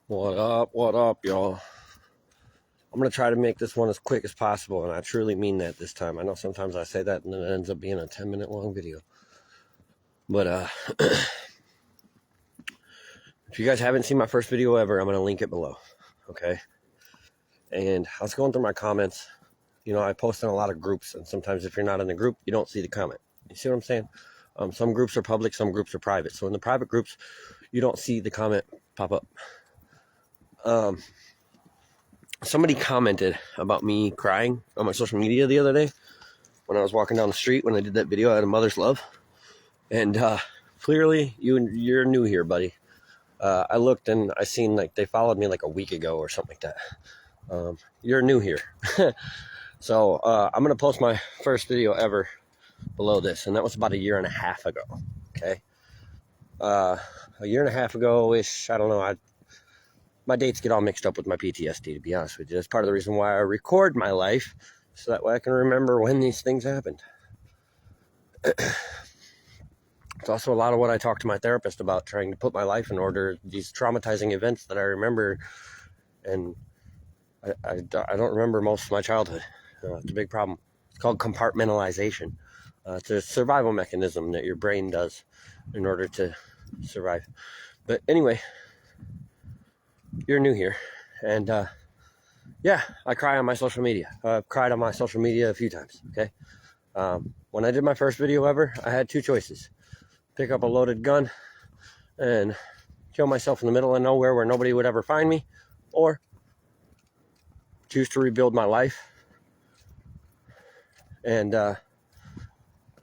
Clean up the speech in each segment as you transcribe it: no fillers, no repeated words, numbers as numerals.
What up, y'all? I'm going to try to make this one as quick as possible, and I truly mean that this time. I know sometimes I say that, and then it ends up being a 10-minute long video. But, if you guys haven't seen my first video ever, I'm going to link it below, okay? And I was going through my comments. You know, I post in a lot of groups, and sometimes if you're not in the group, you don't see the comment. You see what I'm saying? Some groups are public, some groups are private. So in the private groups, you don't see the comment pop up. Somebody commented about me crying on my social media the other day when I was walking down the street when I did that video out of Mother's Love. And clearly, you're new here, buddy. I looked and I seen like they followed me like a week ago or something like that. You're new here. So I'm going to post my first video ever below this. And that was about a year and a half ago. Okay. A year and a half ago-ish, I don't know, my dates get all mixed up with my PTSD, to be honest with you. That's part of the reason why I record my life, so that way I can remember when these things happened. It's also a lot of what I talk to my therapist about, trying to put my life in order, these traumatizing events that I remember, and I don't remember most of my childhood. It's a big problem. It's called compartmentalization. It's a survival mechanism that your brain does in order to survive. But anyway, you're new here, and yeah, I cry on my social media. I've cried on my social media a few times, okay? When I did my first video ever, I had two choices. Pick up a loaded gun and kill myself in the middle of nowhere where nobody would ever find me, or choose to rebuild my life. And,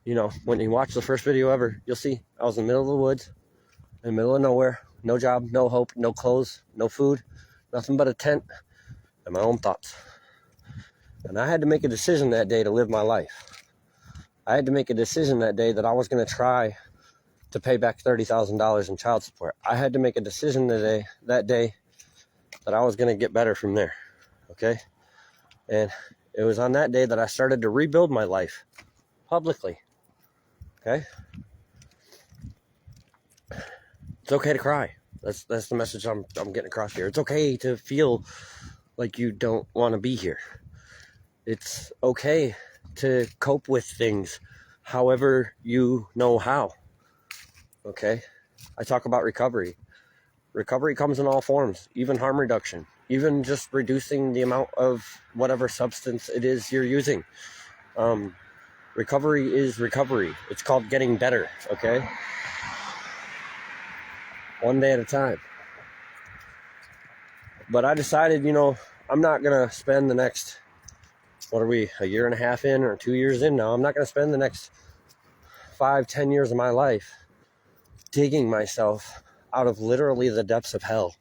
you know, when you watch the first video ever, you'll see I was in the middle of the woods, in the middle of nowhere, no job, no hope, no clothes, no food, nothing but a tent and my own thoughts. And I had to make a decision that day to live my life. I had to make a decision that day that I was going to try to pay back $30,000 in child support. I had to make a decision that day that I was going to get better from there, okay? And it was on that day that I started to rebuild my life publicly, okay? It's okay to cry. That's the message I'm getting across here. It's okay to feel like you don't want to be here. It's okay to cope with things however you know how. Okay? I talk about recovery. Recovery comes in all forms, even harm reduction, even just reducing the amount of whatever substance it is you're using. Recovery is recovery. It's called getting better, okay? One day at a time. But I decided, you know, I'm not going to spend the next, what are we, a year and a half in or 2 years in now? I'm not going to spend the next 5-10 years of my life digging myself out of literally the depths of hell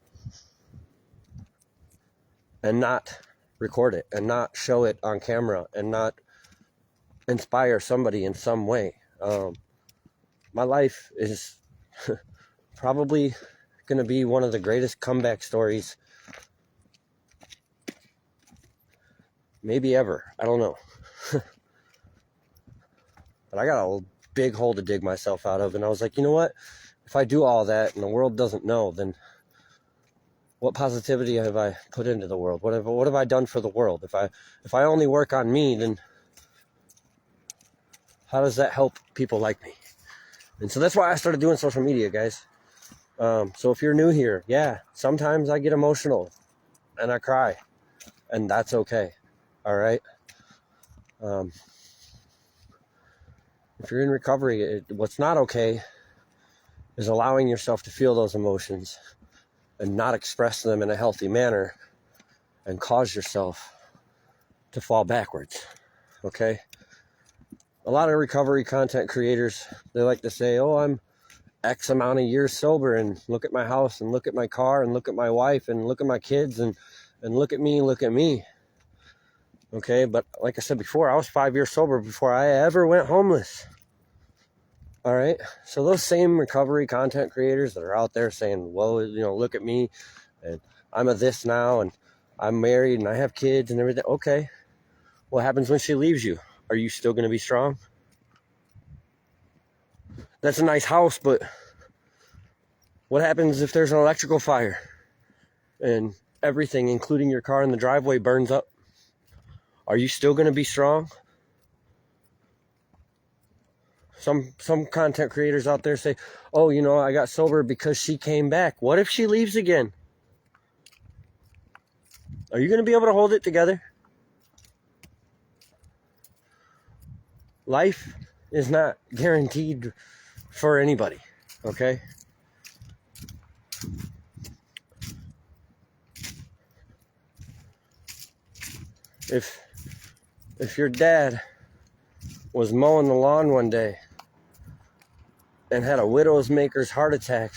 and not record it and not show it on camera and not inspire somebody in some way. My life is probably going to be one of the greatest comeback stories maybe ever. I don't know. But I got a big hole to dig myself out of, and I was like, you know what? If I do all that and the world doesn't know, then what positivity have I put into the world? What have I done for the world? If I only work on me, then how does that help people like me? And so that's why I started doing social media, guys. So if you're new here, yeah, sometimes I get emotional and I cry, and that's okay. All right. If you're in recovery, what's not okay is allowing yourself to feel those emotions and not express them in a healthy manner and cause yourself to fall backwards. Okay. A lot of recovery content creators, they like to say, oh, I'm X amount of years sober, and look at my house, and look at my car, and look at my wife, and look at my kids, and look at me. Okay, but like I said before, I was 5 years sober before I ever went homeless. All right, so those same recovery content creators that are out there saying, well, you know, look at me, and I'm a this now, and I'm married, and I have kids and everything. Okay, what happens when she leaves you? Are you still going to be strong? That's a nice house, but what happens if there's an electrical fire and everything, including your car in the driveway, burns up, are you still going to be strong? Some content creators out there say, oh, you know, I got sober because she came back. What if she leaves again? Are you going to be able to hold it together? Life is not guaranteed for anybody, okay? If your dad was mowing the lawn one day and had a widow's maker's heart attack,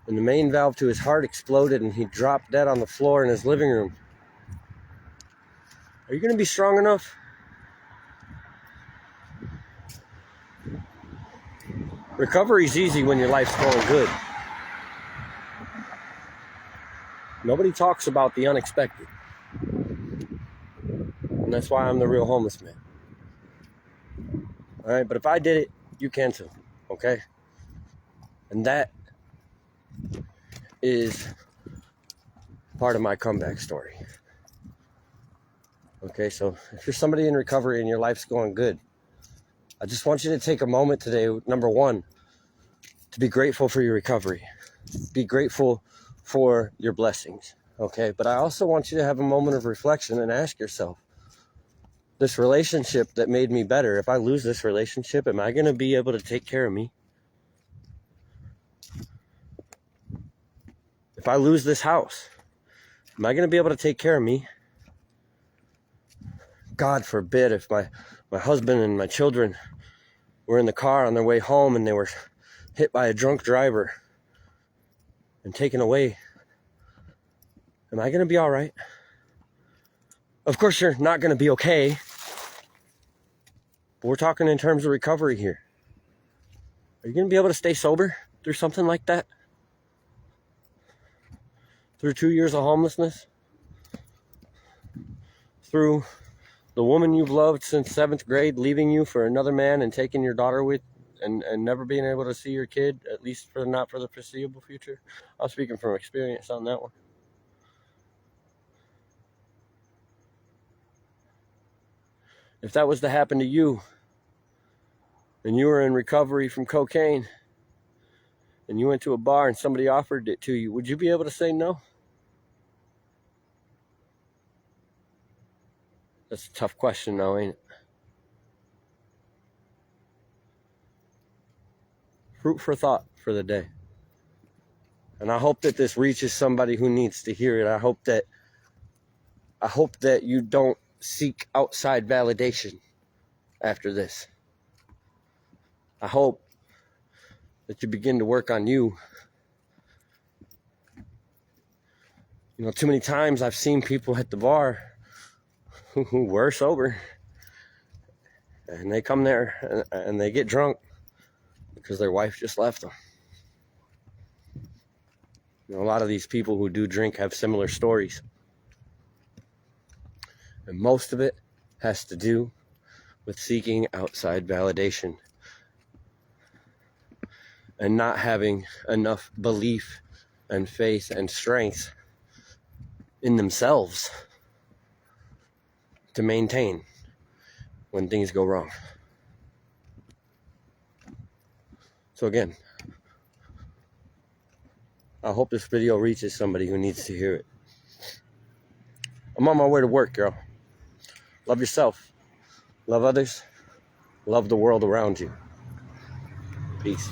and the main valve to his heart exploded and he dropped dead on the floor in his living room, are you going to be strong enough? Recovery's easy when your life's going good. Nobody talks about the unexpected. And that's why I'm the real homeless man. All right, but if I did it, you can too, okay? And that is part of my comeback story. Okay, so if you're somebody in recovery and your life's going good, I just want you to take a moment today, number one, to be grateful for your recovery. Be grateful for your blessings, okay? But I also want you to have a moment of reflection and ask yourself, this relationship that made me better, if I lose this relationship, am I going to be able to take care of me? If I lose this house, am I going to be able to take care of me? God forbid if my husband and my children were in the car on their way home and they were hit by a drunk driver and taken away. Am I going to be all right? Of course, you're not going to be okay. But we're talking in terms of recovery here. Are you going to be able to stay sober through something like that? Through 2 years of homelessness? Through the woman you've loved since 7th grade leaving you for another man and taking your daughter with and never being able to see your kid, at least not for the foreseeable future? I'm speaking from experience on that one. If that was to happen to you, and you were in recovery from cocaine, and you went to a bar and somebody offered it to you, would you be able to say no? That's a tough question now, ain't it? Fruit for thought for the day. And I hope that this reaches somebody who needs to hear it. I hope that you don't seek outside validation after this. I hope that you begin to work on you. You know, too many times I've seen people at the bar who were sober, and they come there and they get drunk because their wife just left them. You know, a lot of these people who do drink have similar stories. And most of it has to do with seeking outside validation and not having enough belief and faith and strength in themselves to maintain when things go wrong. So again, I hope this video reaches somebody who needs to hear it. I'm on my way to work, girl. Love yourself. Love others. Love the world around you. Peace.